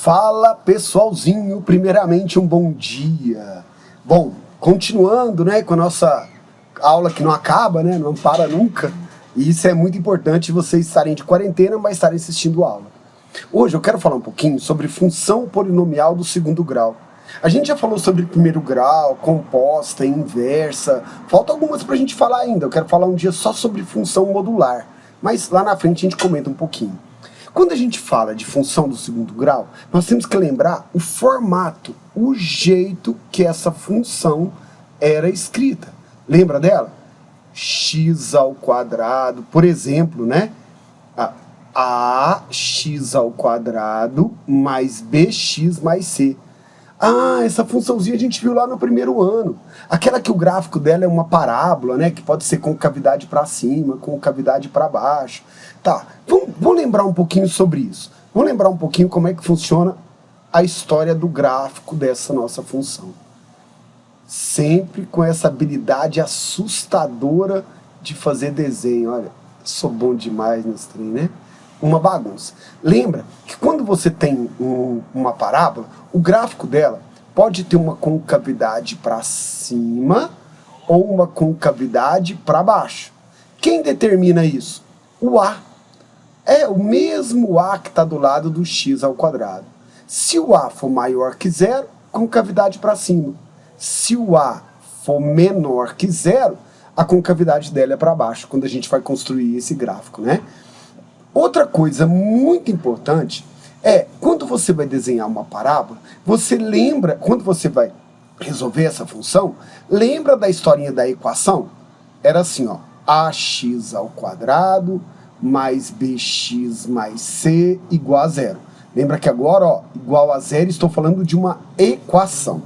Fala pessoalzinho, primeiramente um bom dia. Bom, continuando, né, com a nossa aula que não acaba, né, não para nunca. E isso é muito importante, vocês estarem de quarentena, mas estarem assistindo a aula. Hoje eu quero falar um pouquinho sobre função polinomial do segundo grau. A gente já falou sobre primeiro grau, composta, inversa. Falta algumas pra gente falar ainda. Eu quero falar um dia só sobre função modular. Mas lá na frente a gente comenta um pouquinho. Quando a gente fala de função do segundo grau, nós temos que lembrar o formato, o jeito que essa função era escrita. Lembra dela? X ao quadrado, por exemplo, né? Ax ao quadrado mais bx mais c. Essa funçãozinha a gente viu lá no primeiro ano. Aquela que o gráfico dela é uma parábola, né? Que pode ser concavidade para cima, concavidade para baixo. Tá, vamos lembrar um pouquinho sobre isso. Vamos lembrar um pouquinho como é que funciona a história do gráfico dessa nossa função. Sempre com essa habilidade assustadora de fazer desenho. Olha, sou bom demais nesse trem, né? Uma bagunça. Lembra que quando você tem uma parábola, o gráfico dela pode ter uma concavidade para cima ou uma concavidade para baixo. Quem determina isso? O A. É o mesmo A que está do lado do x ao quadrado. Se o A for maior que zero, concavidade para cima. Se o A for menor que zero, a concavidade dela é para baixo, quando a gente vai construir esse gráfico, né? Outra coisa muito importante é, quando você vai desenhar uma parábola, você lembra, quando você vai resolver essa função, lembra da historinha da equação? Era assim, ó, ax ao quadrado mais bx mais c igual a zero. Lembra que agora, ó, igual a zero, estou falando de uma equação.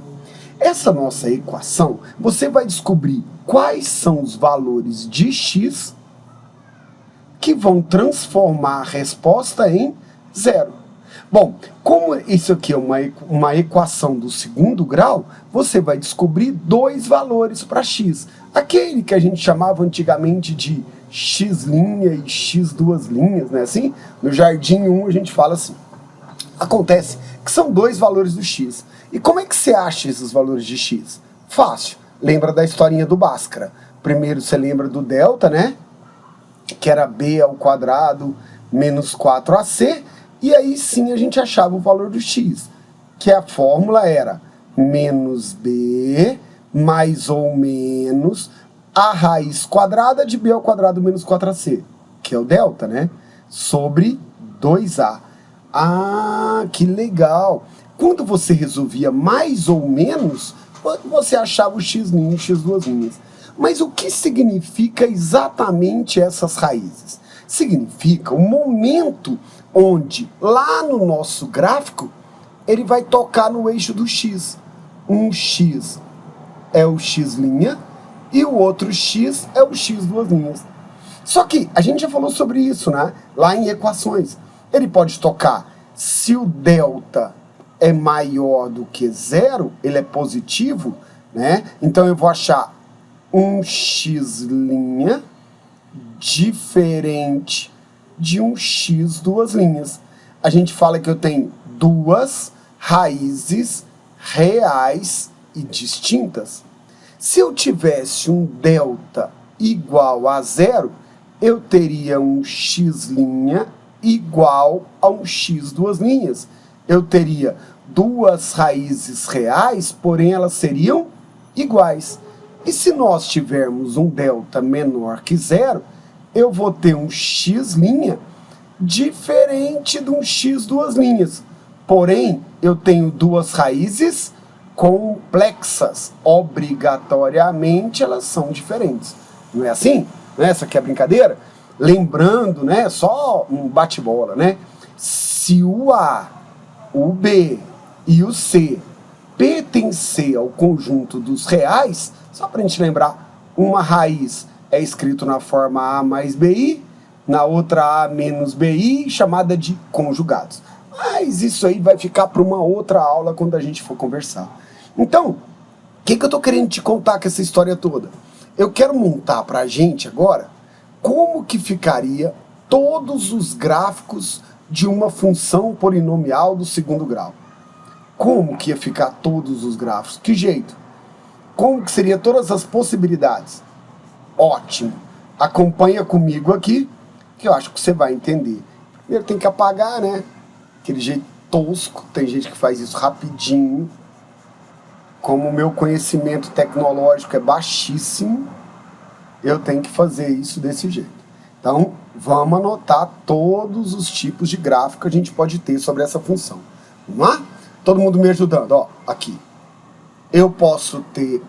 Essa nossa equação, você vai descobrir quais são os valores de x que vão transformar a resposta em zero. Bom, como isso aqui é uma equação do segundo grau, você vai descobrir dois valores para x. Aquele que a gente chamava antigamente de x' e x duas linhas, né? Assim, no Jardim 1 a gente fala assim. Acontece que são dois valores do x. E como é que você acha esses valores de x? Fácil. Lembra da historinha do Bhaskara. Primeiro você lembra do delta, né? Que era b ao quadrado menos 4ac, e aí sim a gente achava o valor do x, que a fórmula era menos b mais ou menos a raiz quadrada de b ao quadrado menos 4ac, que é o delta, né? Sobre 2a. Que legal! Quando você resolvia mais ou menos, você achava o x' e o x duas linhas. Mas o que significa exatamente essas raízes? Significa o momento onde, lá no nosso gráfico, ele vai tocar no eixo do x. Um x é o x' e o outro x é o x duas linhas. Só que a gente já falou sobre isso, né? Lá em equações. Ele pode tocar se o delta é maior do que zero, ele é positivo, né? Então eu vou achar um x' diferente de um x duas linhas. A gente fala que eu tenho duas raízes reais e distintas. Se eu tivesse um delta igual a zero, eu teria um x' igual a um x duas linhas. Eu teria duas raízes reais, porém elas seriam iguais. E se nós tivermos um delta menor que zero, eu vou ter um x' diferente de um x duas linhas. Porém, eu tenho duas raízes complexas. Obrigatoriamente, elas são diferentes. Não é assim? Não é essa aqui a brincadeira? Lembrando, né, só um bate-bola, né? Se o A, o B e o C pertencer ao conjunto dos reais, só para a gente lembrar, uma raiz é escrito na forma A mais BI, na outra A menos BI, chamada de conjugados. Mas isso aí vai ficar para uma outra aula quando a gente for conversar. Então, o que eu estou querendo te contar com essa história toda? Eu quero montar para a gente agora como que ficaria todos os gráficos de uma função polinomial do segundo grau. Como que ia ficar todos os gráficos? Que jeito? Como que seria todas as possibilidades? Ótimo! Acompanha comigo aqui, que eu acho que você vai entender. Primeiro tem que apagar, né? Aquele jeito tosco, tem gente que faz isso rapidinho. Como o meu conhecimento tecnológico é baixíssimo, eu tenho que fazer isso desse jeito. Então, vamos anotar todos os tipos de gráfico que a gente pode ter sobre essa função. Vamos lá? Todo mundo me ajudando, ó, aqui. Eu posso ter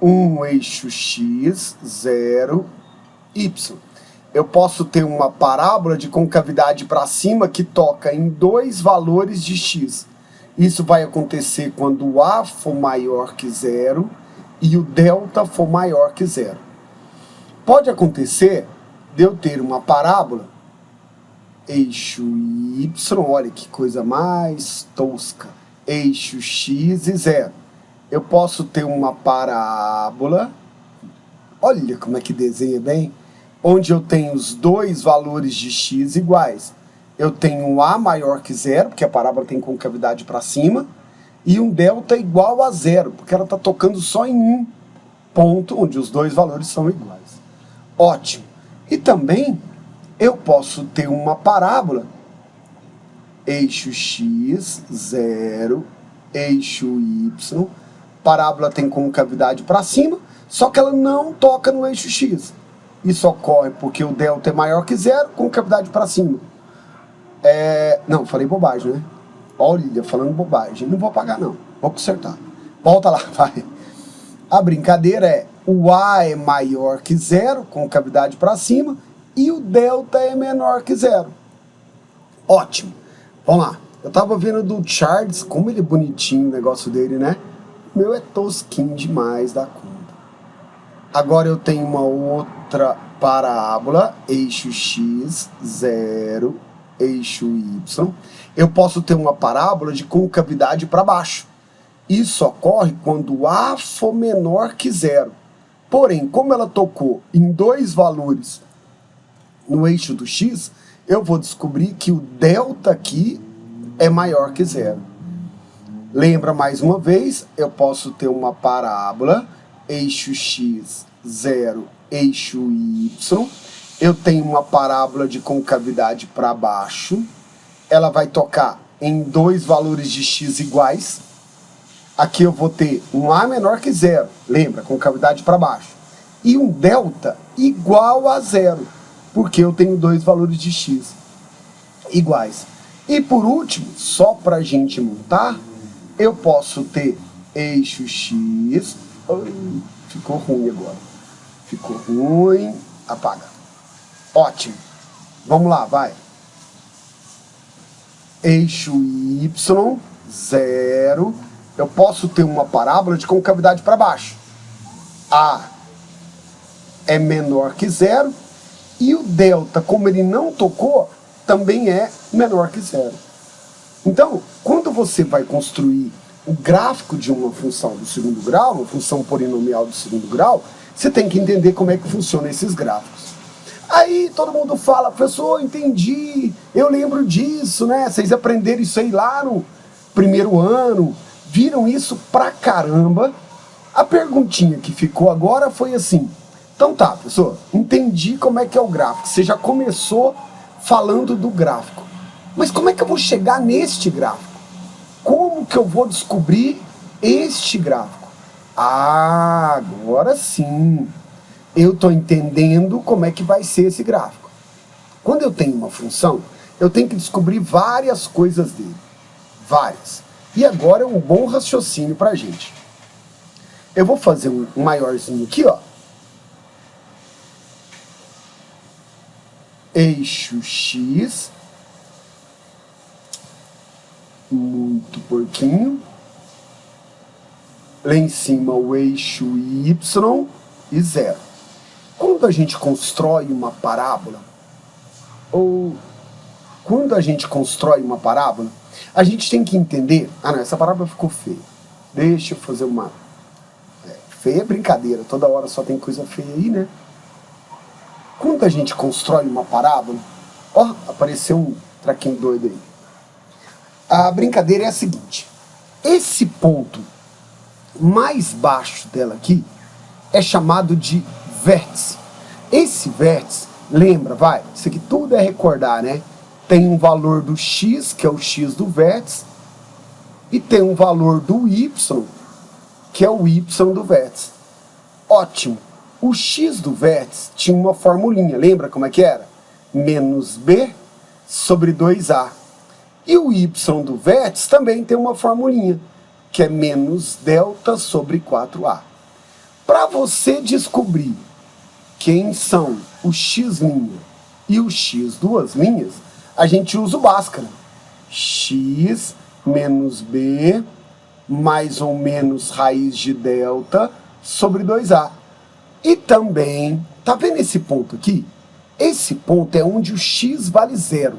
um eixo x, 0, y. Eu posso ter uma parábola de concavidade para cima que toca em dois valores de x. Isso vai acontecer quando o A for maior que 0 e o delta for maior que 0. Pode acontecer de eu ter uma parábola, eixo y, olha que coisa mais tosca, eixo x e 0. Eu posso ter uma parábola, olha como é que desenha bem, onde eu tenho os dois valores de x iguais. Eu tenho um A maior que 0, porque a parábola tem concavidade para cima, e um delta igual a 0, porque ela está tocando só em um ponto, onde os dois valores são iguais. Ótimo. E também eu posso ter uma parábola, eixo x, 0, eixo y, parábola tem concavidade para cima, só que ela não toca no eixo x. Isso ocorre porque o delta é maior que 0, concavidade para cima. Não, falei bobagem, né? Olha, falando bobagem. Não vou apagar, não. Vou consertar. Volta lá, vai. A brincadeira é o A é maior que 0, concavidade para cima, e o delta é menor que 0. Ótimo. Vamos lá. Eu tava vendo do Charles, como ele é bonitinho o negócio dele, né? O meu é tosquinho demais da conta. Agora eu tenho uma outra parábola, eixo x, 0, eixo y. Eu posso ter uma parábola de concavidade para baixo. Isso ocorre quando A for menor que 0. Porém, como ela tocou em dois valores no eixo do x, eu vou descobrir que o delta aqui é maior que 0. Lembra mais uma vez, eu posso ter uma parábola, eixo x, 0, eixo y. Eu tenho uma parábola de concavidade para baixo. Ela vai tocar em dois valores de x iguais. Aqui eu vou ter um A menor que 0, lembra, concavidade para baixo. E um delta igual a 0, porque eu tenho dois valores de x iguais. E por último, só para a gente montar, eu posso ter eixo x. Ficou ruim agora. Ficou ruim. Apaga. Ótimo. Vamos lá, vai. Eixo y, 0. Eu posso ter uma parábola de concavidade para baixo. A é menor que 0. E o delta, como ele não tocou, também é menor que 0. Então, quando você vai construir o gráfico de uma função do segundo grau, uma função polinomial do segundo grau, você tem que entender como é que funcionam esses gráficos. Aí todo mundo fala, professor, entendi, eu lembro disso, né? Vocês aprenderam isso aí lá no primeiro ano, viram isso pra caramba. A perguntinha que ficou agora foi assim, então tá, professor, entendi como é que é o gráfico, você já começou falando do gráfico, mas como é que eu vou chegar neste gráfico? Como que eu vou descobrir este gráfico? Ah, agora sim, eu estou entendendo como é que vai ser esse gráfico. Quando eu tenho uma função, eu tenho que descobrir várias coisas dele. Várias. E agora é um bom raciocínio para a gente. Eu vou fazer um maiorzinho aqui, ó. Eixo x. Muito porquinho. Lá em cima o eixo y e 0. Quando a gente constrói uma parábola, a gente tem que entender... Ah, não, essa parábola ficou feia. Deixa eu fazer uma... feia é brincadeira, toda hora só tem coisa feia aí, né? Quando a gente constrói uma parábola... Ó, apareceu um Traquinho doido aí. A brincadeira é a seguinte. Esse ponto mais baixo dela aqui é chamado de vértice. Esse vértice, lembra, vai, isso aqui tudo é recordar, né? Tem um valor do x, que é o x do vértice, e tem um valor do y, que é o y do vértice. Ótimo. O x do vértice tinha uma formulinha, lembra como é que era? Menos b sobre 2a. E o y do vértice também tem uma formulinha, que é menos delta sobre 4a. Para você descobrir quem são o x' e o x duas linhas, a gente usa o Bhaskara. X menos b mais ou menos raiz de delta sobre 2a. E também, tá vendo esse ponto aqui? Esse ponto é onde o x vale zero.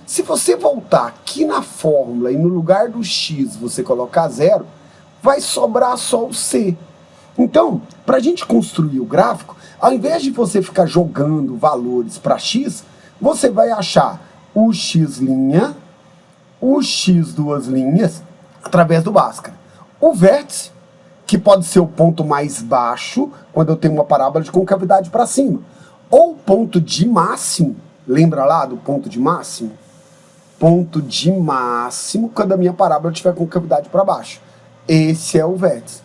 Se você voltar aqui na fórmula e no lugar do x você colocar zero, vai sobrar só o c. Então, para a gente construir o gráfico, ao invés de você ficar jogando valores para x, você vai achar o x', o x duas linhas, através do Bhaskara. O vértice, que pode ser o ponto mais baixo, quando eu tenho uma parábola de concavidade para cima. Ou o ponto de máximo, lembra lá do ponto de máximo? Ponto de máximo quando a minha parábola tiver concavidade para baixo. Esse é o vértice.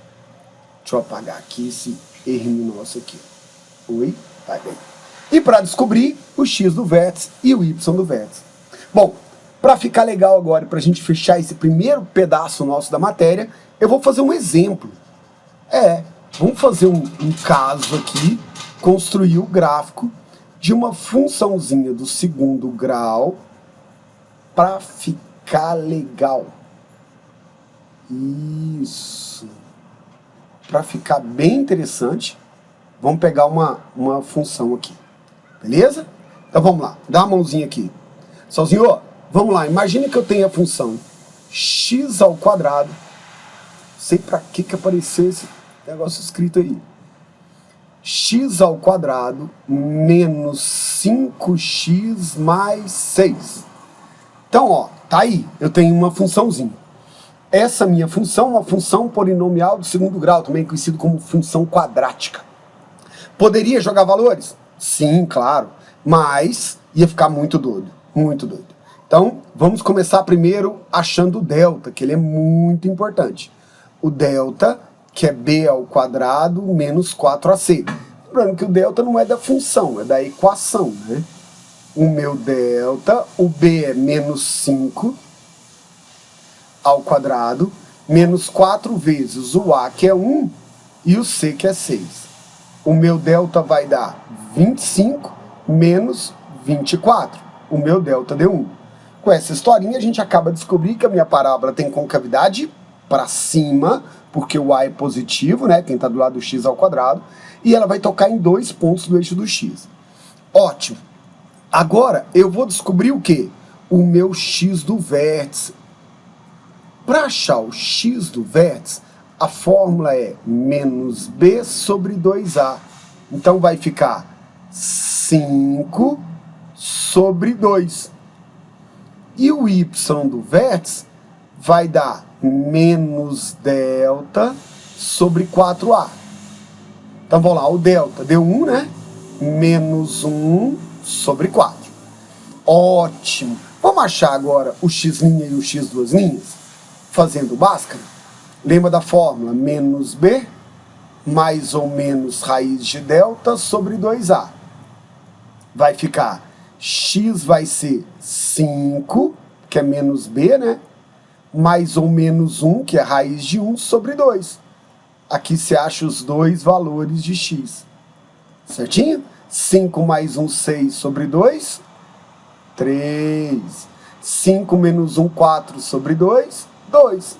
Deixa eu apagar aqui esse erro nosso aqui. Oi? Vai bem. E para descobrir o x do vértice e o y do vértice. Bom, para ficar legal agora, para a gente fechar esse primeiro pedaço nosso da matéria, eu vou fazer um exemplo. Vamos fazer um caso aqui, construir o gráfico de uma funçãozinha do segundo grau para ficar legal. Isso. Para ficar bem interessante, vamos pegar uma função aqui. Beleza? Então vamos lá, dá uma mãozinha aqui. Sozinho, vamos lá, imagine que eu tenho a função x ao quadrado. Sei para que apareceu esse negócio escrito aí. X ao quadrado menos 5x mais 6. Então, ó, tá aí, eu tenho uma funçãozinha. Essa minha função é uma função polinomial do segundo grau, também conhecido como função quadrática. Poderia jogar valores? Sim, claro, mas ia ficar muito doido, muito doido. Então, vamos começar primeiro achando o delta, que ele é muito importante. O delta, que é b ao quadrado menos 4ac. Lembrando que o delta não é da função, é da equação, né? O meu delta, o b é menos 5 ao quadrado, menos 4 vezes o a, que é 1, e o c, que é 6. O meu delta vai dar 25 menos 24. O meu delta deu 1. Com essa historinha, a gente acaba de descobrir que a minha parábola tem concavidade para cima, porque o a é positivo, né? Quem está do lado do x ao quadrado, e ela vai tocar em 2 pontos do eixo do x. Ótimo. Agora, eu vou descobrir o quê? O meu x do vértice. Para achar o x do vértice, a fórmula é menos b sobre 2a. Então vai ficar 5 sobre 2. E o y do vértice vai dar menos delta sobre 4a. Então vamos lá, o delta deu 1, né? Menos 1 sobre 4. Ótimo. Vamos achar agora o x' e o x duas linhas? Fazendo o Bhaskara. Lembra da fórmula? Menos b mais ou menos raiz de delta sobre 2a. Vai ficar x vai ser 5, que é menos b, né? Mais ou menos 1, que é raiz de 1, sobre 2. Aqui você acha os dois valores de x. Certinho? 5 mais 1, 6 sobre 2, 3. 5 menos 1, 4 sobre 2, 2.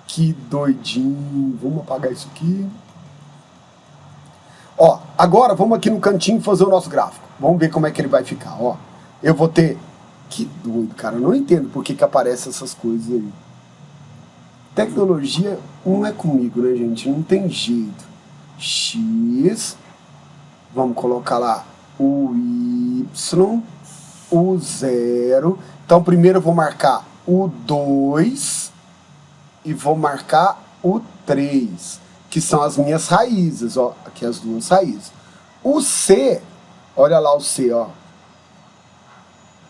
Que doidinho. Vamos apagar isso aqui. Ó, agora vamos aqui no cantinho fazer o nosso gráfico. Vamos ver como é que ele vai ficar, ó. Eu vou ter... Que doido, cara. Eu não entendo por que aparecem essas coisas aí. Tecnologia não é comigo, né, gente? Não tem jeito. X... Vamos colocar lá o y, o 0, Então, primeiro eu vou marcar o 2 e vou marcar o 3, que são as minhas raízes, ó. Aqui as duas raízes. O C, olha lá o C, ó. O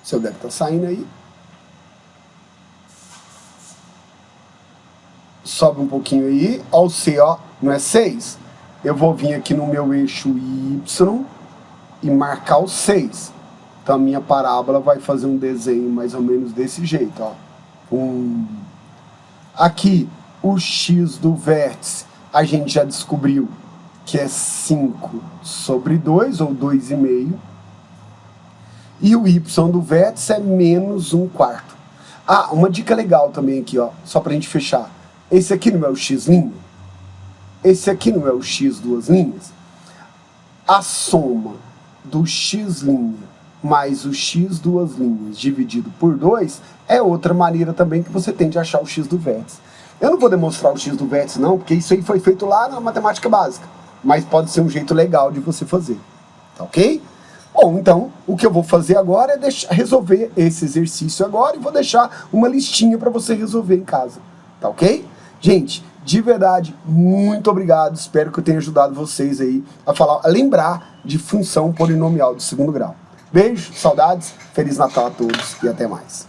seu deve estar saindo aí. Sobe um pouquinho aí, ó, o C, ó, não é 6? Eu vou vir aqui no meu eixo Y e marcar o 6. Então a minha parábola vai fazer um desenho mais ou menos desse jeito, ó. Aqui, o X do vértice, a gente já descobriu que é 5 sobre 2, ou 2,5. E o Y do vértice é menos 1/4. Ah, uma dica legal também aqui, ó, só pra gente fechar. Esse aqui não é o X'? Esse aqui não é o X duas linhas? A soma do X' mais o X duas linhas dividido por 2 é outra maneira também que você tem de achar o X do vértice. Eu não vou demonstrar o X do vértice não, porque isso aí foi feito lá na matemática básica. Mas pode ser um jeito legal de você fazer. Tá ok? Bom, então, o que eu vou fazer agora é resolver esse exercício agora e vou deixar uma listinha para você resolver em casa. Tá ok? Gente, de verdade, muito obrigado. Espero que eu tenha ajudado vocês aí a lembrar de função polinomial de segundo grau. Beijo, saudades, Feliz Natal a todos e até mais.